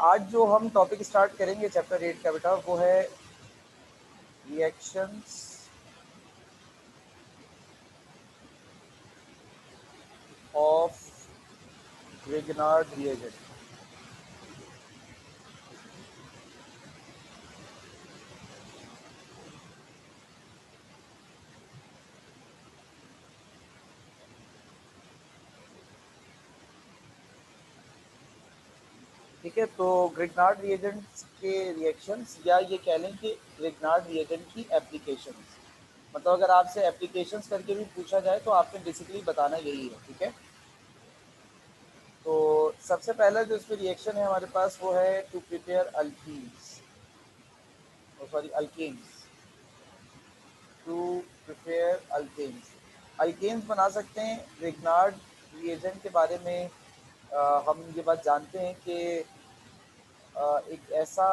आज जो हम टॉपिक स्टार्ट करेंगे चैप्टर 8 का बेटा, वो है रिएक्शंस ऑफ ग्रिग्नार्ड रिएजेंट। ठीक है, तो ग्रिग्नार्ड रिएजेंट्स के रिएक्शंस, या ये कह लें कि ग्रिग्नार्ड रिएजेंट की एप्लीकेशंस। मतलब अगर आपसे एप्लीकेशंस करके भी पूछा जाए तो आपने बेसिकली बताना यही है। ठीक है, तो सबसे पहला जो इसमें रिएक्शन है हमारे पास वो है to prepare alkynes, sorry alkenes, to prepare alkenes. Alkenes बना सकते हैं ग्रिग्नार्ड रिएजेंट के बारे में। हम ये बात जानते हैं कि एक ऐसा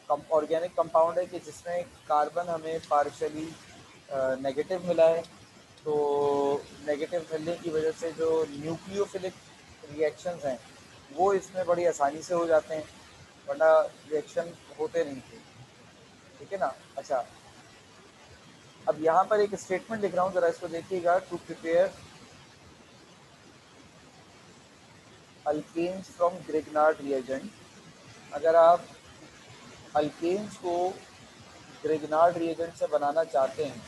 ऑर्गेनिक कंपाउंड है कि जिसमें कार्बन हमें पार्शली नेगेटिव मिला है। तो नेगेटिव मिलने की वजह से जो न्यूक्लियोफिलिक रिएक्शंस हैं वो इसमें बड़ी आसानी से हो जाते हैं, वरना रिएक्शन होते नहीं थे। ठीक है ना। अच्छा, अब यहाँ पर एक स्टेटमेंट लिख रहा हूँ, ज़रा इसको देखिएगा। To prepare alkenes from Grignard reagent, अगर आप अल्केन्स को ग्रिग्नार्ड रिएजेंट से बनाना चाहते हैं,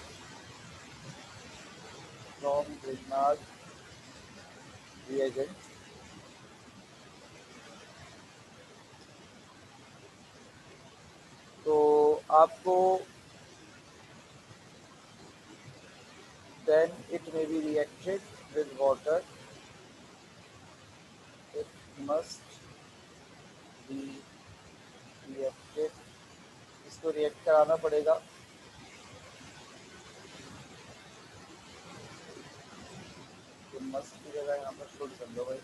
फ्रॉम ग्रिग्नार्ड रिएजेंट, तो आपको then it may be reacted with water, it must be reacted, इसको रिएक्ट कराना पड़ेगा। तो मस्ट की जगह यहाँ पर शुड कर लो भाई,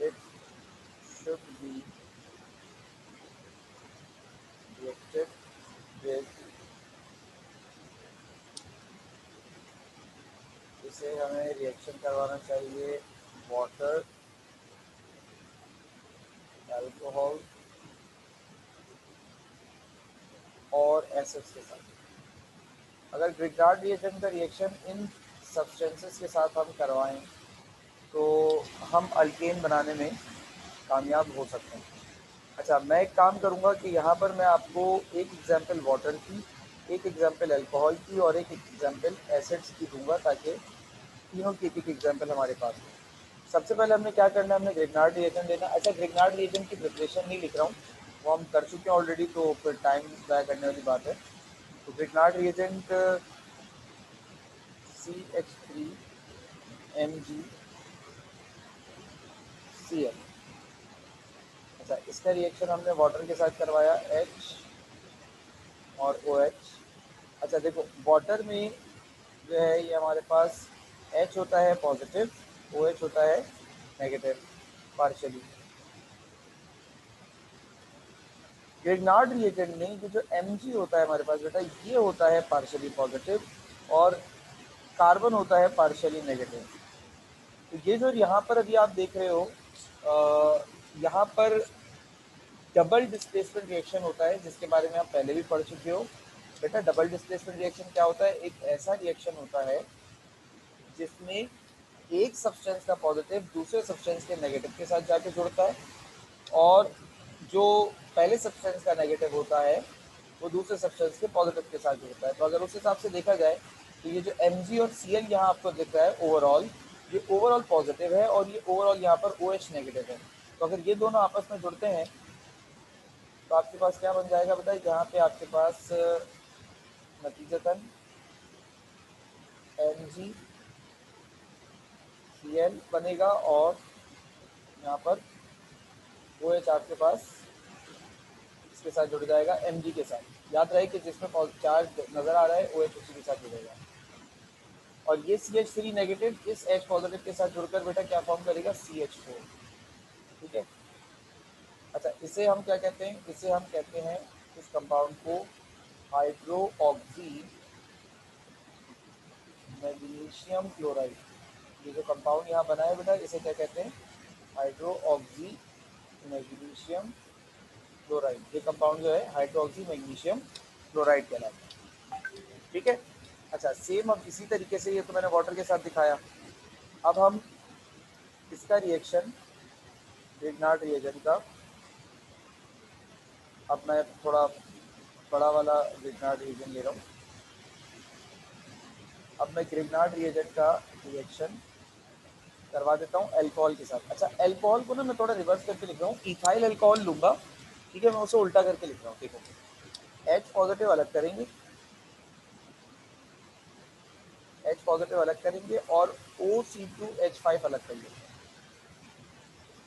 it should be reacted with, इसे हमें रिएक्शन करवाना चाहिए वाटर, अल्कोहल और एसिड्स के साथ। अगर ग्रिग्नार्ड रिएजेंट का रिएक्शन इन सब्सटेंसेस के साथ हम करवाएं तो हम अल्केन बनाने में कामयाब हो सकते हैं। अच्छा, मैं एक काम करूंगा कि यहाँ पर मैं आपको एक एग्जांपल वाटर की, एक एग्जांपल अल्कोहल की और एक एग्जांपल एसिड्स की दूंगा, ताकि तीनों की एक एग्जांपल हमारे पास हो। सबसे पहले हमने क्या करना है, हमने ग्रिग्नार्ड रिएजेंट लेना। अच्छा, ग्रिग्नार्ड रिएजेंट की प्रिपरेशन नहीं लिख रहा हूँ, वो हम कर चुके हैं ऑलरेडी, तो फिर टाइम ज़ाया करने वाली बात है। तो ग्रिग्नार्ड रिएजेंट CH3MgCl। अच्छा, इसका रिएक्शन हमने वाटर के साथ करवाया, H और OH। अच्छा देखो, वाटर में जो है ये हमारे पास H होता है पॉजिटिव, OH होता है नेगेटिव पार्शियली। ग्रिग्नार्ड रिएजेंट में ये जो Mg होता है हमारे पास बेटा, ये होता है पार्शियली पॉजिटिव और कार्बन होता है पार्शियली नेगेटिव। तो ये जो यहाँ पर अभी आप देख रहे हो, यहाँ पर डबल डिस्प्लेसमेंट रिएक्शन होता है, जिसके बारे में आप पहले भी पढ़ चुके हो बेटा। डबल डिस्प्लेसमेंट रिएक्शन क्या होता है? एक ऐसा रिएक्शन होता है जिसमें एक सब्सटेंस का पॉजिटिव दूसरे सब्सटेंस के नेगेटिव के साथ जाके जुड़ता है, और जो पहले सब्सटेंस का नेगेटिव होता है वो दूसरे सब्सटेंस के पॉजिटिव के साथ जुड़ता है। तो अगर उस हिसाब से देखा जाए तो ये जो Mg और Cl यहाँ आपको दिख रहा है ओवरऑल, ये ओवरऑल पॉजिटिव है और ये ओवरऑल यहाँ पर OH नेगेटिव है। तो अगर ये दोनों आपस में जुड़ते हैं तो आपके पास क्या बन जाएगा बेटा? यहाँ पे आपके पास नतीजतन MgCl बनेगा और यहाँ पर OH आपके पास इसके साथ जुड़ जाएगा Mg के साथ। याद रहे कि जिसमें चार्ज नजर आ रहा है OH उसी के साथ जुड़ेगा, और ये CH3 नेगेटिव इस H पॉजिटिव के साथ जुड़कर बेटा क्या फॉर्म करेगा? CH4। ठीक है। अच्छा, इसे हम क्या कहते हैं? इसे हम कहते हैं, इस कंपाउंड को हाइड्रो ऑक्सी मैग्नीशियम क्लोराइड। ये जो कंपाउंड यहाँ बना है बेटा, इसे क्या कहते हैं? हाइड्रो ऑक्सी मैग्नीशियम क्लोराइड, ये कंपाउंड जो है हाइड्रो ऑक्सी मैग्नीशियम क्लोराइड कहलाता है। ठीक है। अच्छा सेम अब इसी तरीके से, ये तो मैंने वाटर के साथ दिखाया। अब हम इसका रिएक्शन ग्रिग्नार्ड रिएजेंट का, अब मैं थोड़ा बड़ा वाला ग्रिग्नार्ड रिएजेंट ले रहा हूँ। अब मैं ग्रिग्नार्ड रिएजेंट का रिएक्शन करवा देता हूँ अल्कोहल के साथ। अच्छा अल्कोहल को ना मैं थोड़ा रिवर्स करके लिख रहा हूँ, इथाइल अल्कोहल लूँगा। ठीक है, मैं उसे उल्टा करके लिख रहा हूँ। देखो H पॉजिटिव अलग करेंगे, H पॉजिटिव अलग करेंगे और OC2H5 अलग करेंगे।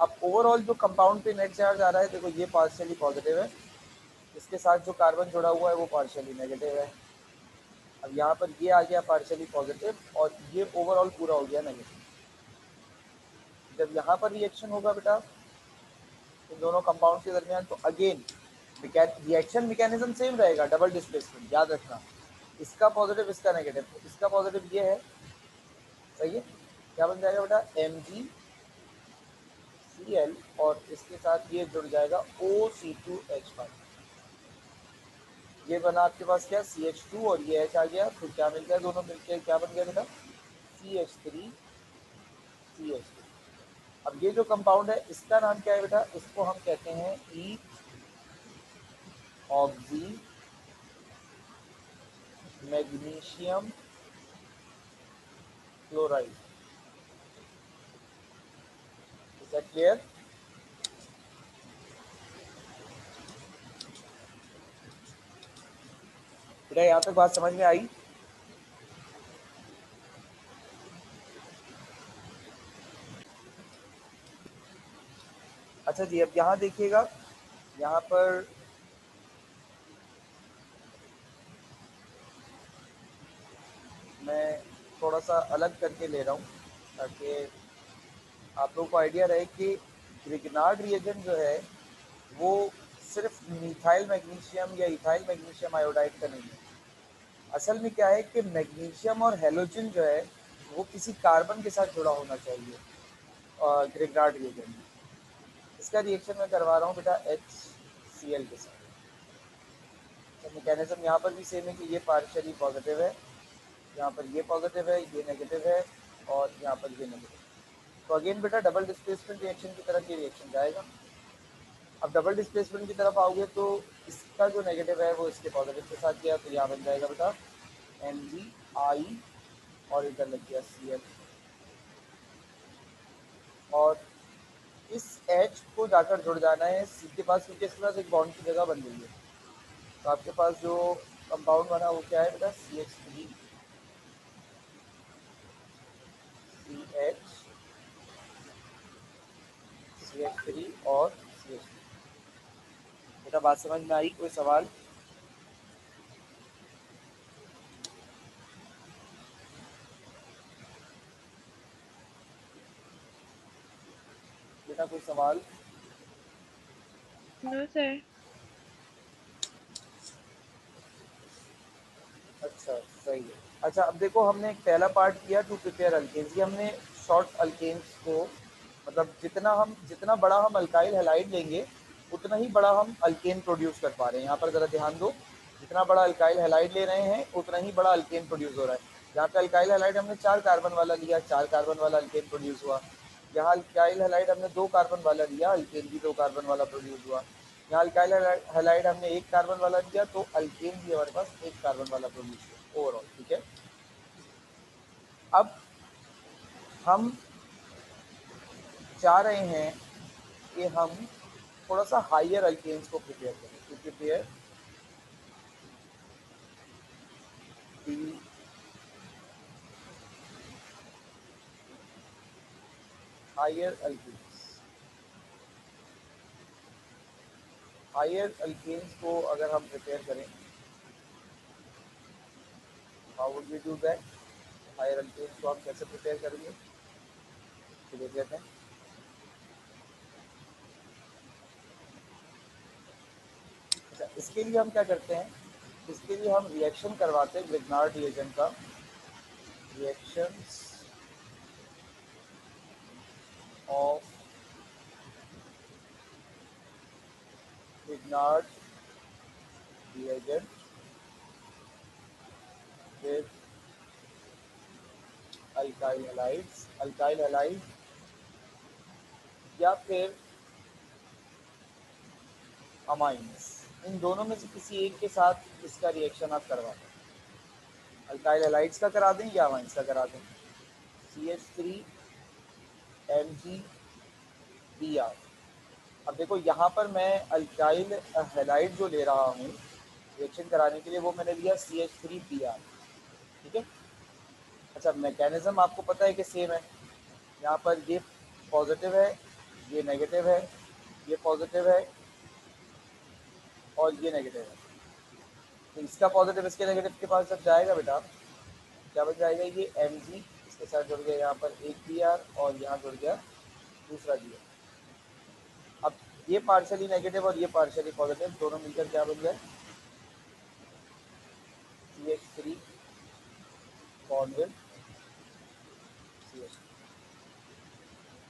अब ओवरऑल जो कंपाउंड पे नेट चार्ज आ रहा है, देखो ये पार्शियली पॉजिटिव है, इसके साथ जो कार्बन जुड़ा हुआ है वो पार्शियली नेगेटिव है। अब यहाँ पर ये आ गया पार्शियली पॉजिटिव और ये ओवरऑल पूरा हो गया नेगेटिव। जब यहाँ पर रिएक्शन होगा बेटा इन दोनों कंपाउंड के दरमियान, तो अगेन रिएक्शन मैकेनिज्म सेम रहेगा, डबल डिस्प्लेसमेंट, याद रखना। इसका पॉजिटिव इसका नेगेटिव, इसका पॉजिटिव ये है, सही है। क्या बन जाएगा बेटा MgCl और इसके साथ ये जुड़ जाएगा OC2H5। ये बना आपके पास क्या CH2 और ये H आ गया, फिर क्या मिल गया, दोनों मिलकर क्या बन गया बेटा CH3CH3। अब ये जो कंपाउंड है इसका नाम क्या है बेटा, इसको हम कहते हैं E oxy magnesium chloride. Is that clear? बेटा यहाँ तक बात समझ में आई? अच्छा जी, अब यहाँ देखिएगा, यहाँ पर मैं थोड़ा सा अलग करके ले रहा हूँ ताकि आप लोगों को आइडिया रहे कि ग्रिग्नार्ड रिएजेंट जो है वो सिर्फ मिथाइल मैग्नीशियम या इथाइल मैग्नीशियम आयोडाइड का नहीं है। असल में क्या है कि मैग्नीशियम और हेलोजन जो है वो किसी कार्बन के साथ जुड़ा होना चाहिए ग्रिग्नार्ड रिएजेंट। इसका रिएक्शन मैं करवा रहा हूँ बेटा HCl के साथ। तो मैकेनिज्म यहाँ पर भी सेम है कि ये पार्शियली पॉजिटिव है, यहाँ पर ये पॉजिटिव है, ये नेगेटिव है और यहाँ पर ये नेगेटिव। तो अगेन बेटा डबल डिस्प्लेसमेंट रिएक्शन की तरफ ये रिएक्शन जाएगा। अब डबल डिस्प्लेसमेंट की तरफ आओगे तो इसका जो नेगेटिव है वो इसके पॉजिटिव के साथ गया, तो यहाँ बन जाएगा बेटा MgI और इधर लग गया Cl। और इस H को जाकर जुड़ जाना है C के पास, क्योंकि इसके पास एक बॉन्ड की जगह बन गई है। तो आपके पास जो कंपाउंड बना वो क्या है बेटा CH3 CH CH3 और CH3। बेटा बात समझ में आई? कोई सवाल? बेटा कोई सवाल? No sir. अच्छा सही है। अच्छा अब देखो हमने एक पहला पार्ट किया टू प्रिपेयर अल्केन्स, ये हमने शॉर्ट अल्केन्स को, मतलब जितना बड़ा हम अल्काइल हैलाइड लेंगे उतना ही बड़ा हम अल्केन प्रोड्यूस कर पा रहे हैं। यहाँ पर ज़रा ध्यान दो, जितना बड़ा अल्काइल हैलाइड ले रहे हैं उतना ही बड़ा अल्केन प्रोड्यूस हो रहा है। यहाँ पे अल्काइल हैलाइड हमने 4 कार्बन वाला लिया, 4 कार्बन वाला अल्केन प्रोड्यूस हुआ। यहाँ अल्काइल हैलाइड हमने 2 कार्बन वाला लिया, अल्केन भी 2 कार्बन वाला प्रोड्यूस हुआ। यहाँ अल्काइल हैलाइड हमने 1 कार्बन वाला लिया, तो अल्केन भी हमारे पास 1 कार्बन वाला प्रोड्यूस हुआ ओवरऑल। ठीक है, अब हम चाह रहे हैं कि हम थोड़ा सा हायर अल्केन्स को प्रिपेयर करें। To prepare the higher alkanes, higher alkanes को अगर हम प्रिपेयर करें, how would we do that? Higher alkanes को हम कैसे प्रिपेयर करेंगे, तो देख लेते हैं। अच्छा इसके लिए हम क्या करते हैं, इसके लिए हम रिएक्शन करवाते हैं ग्रिग्नार्ड रिएजेंट का, reactions of Grignard reagent with alkyl halides या फिर अमाइंस, इन दोनों में से किसी एक के साथ इसका रिएक्शन आप करवा दें। अल्काइल हैलाइड्स का करा दें या अमाइंस का करा दें। CH3Mg Br। अब देखो यहाँ पर मैं अल्काइल हैलाइड जो ले रहा हूँ रिएक्शन कराने के लिए, वो मैंने लिया CH3Br, ठीक है। अच्छा, मैकेनिज्म आपको पता है कि सेम है। यहाँ पर ये पॉजिटिव है, ये नेगेटिव है, ये पॉजिटिव है और ये नेगेटिव है। तो इसका पॉजिटिव इसके नेगेटिव के पास जब जाएगा बेटा, क्या बन जाएगा, ये Mg इसके साथ जुड़ गया यहाँ पर एक Br और यहाँ जुड़ गया दूसरा Br। अब ये पार्शियली नेगेटिव और ये पार्शियली पॉजिटिव दोनों मिलकर क्या बन गए, CH3 बॉन्ड विद CH।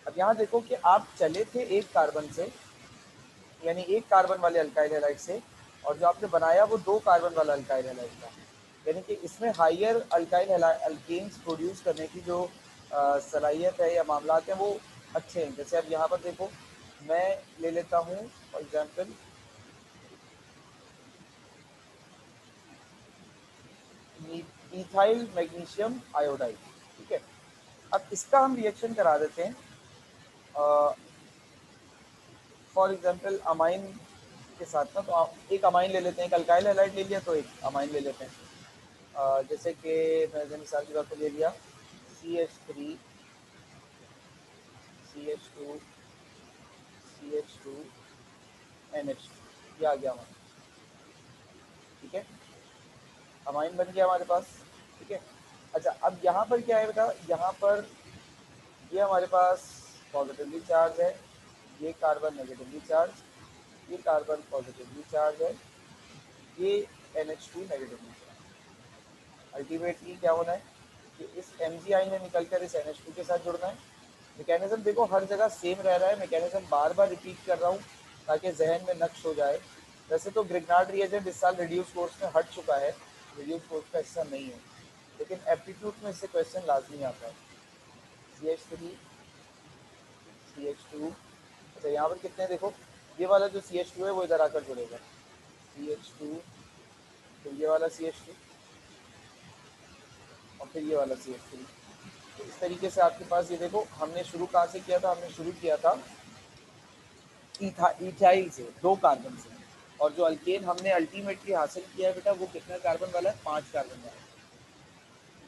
अब यहाँ देखो कि आप चले थे एक कार्बन से, यानी एक कार्बन वाले अल्काइल हैलाइड से, और जो आपने बनाया वो 2 कार्बन वाला अल्काइल हैलाइड था। यानी कि इसमें हायर अल्काइल अल्केन्स प्रोड्यूस करने की जो सलाहियत है या मामलात हैं वो अच्छे हैं। जैसे अब यहाँ पर देखो, मैं ले लेता हूँ for example ethyl magnesium iodide, ठीक है। अब इसका हम रिएक्शन करा देते हैं फॉर एग्जाम्पल अमाइन के साथ ना। तो आप एक अमाइन ले लेते हैं, एक अल्काइल हैलाइड ले लिया तो एक अमाइन ले लेते हैं। जैसे कि मैंने मिसाल के तौर पर ले लिया CH3 CH2 CH2 NH2, ये आ गया हमारा, ठीक है। अमाइन बन गया हमारे पास, ठीक है। अच्छा, अब यहाँ पर क्या है बेटा, यहाँ पर ये हमारे पास पॉजिटिवली चार्ज है, ये कार्बन नेगेटिवली चार्ज, ये कार्बन पॉजिटिवली चार्ज है, ये NH2 नेगेटिवली चार्ज। अल्टीमेटली क्या होना है कि इस Mg आयन में निकलकर इस NH2 के साथ जुड़ना है। मैकेनिज्म देखो हर जगह सेम रह रहा है, मैकेनिज्म बार बार रिपीट कर रहा हूँ ताकि जहन में नक्श हो जाए। वैसे तो ग्रिग्नार्ड रिएजेंट इस साल रिड्यूस कोर्स में हट चुका है, रिड्यूस कोर्स का हिस्सा नहीं है, लेकिन एप्टीट्यूड में इससे क्वेश्चन लाजमी आता है। CH3 CH2, अच्छा यहाँ पर कितने देखो, ये वाला जो CH2 है वो इधर आकर जुड़ेगा, CH2, फिर ये वाला CH2 और फिर ये वाला CH3। तो इस तरीके से आपके पास ये देखो, हमने शुरू कहाँ से किया था, हमने शुरू किया था इथाइल से, 2 कार्बन से, और जो अल्केन हमने अल्टीमेटली हासिल किया है बेटा वो कितना कार्बन वाला है, 5 कार्बन वाला।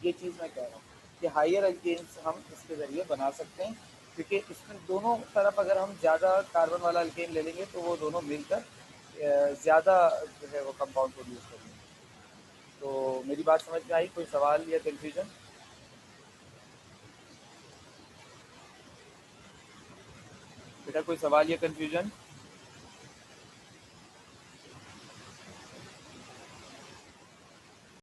ये चीज़ मैं कह रहा हूँ कि हायर अल्केन्स हम इसके ज़रिए बना सकते हैं, क्योंकि इसमें दोनों तरफ अगर हम ज़्यादा कार्बन वाला अल्केन ले लेंगे तो वो दोनों मिलकर ज़्यादा जो है वो कंपाउंड प्रोड्यूस करेंगे। तो मेरी बात समझ में आई, कोई सवाल या कन्फ्यूजन? बेटा कोई सवाल या कन्फ्यूजन?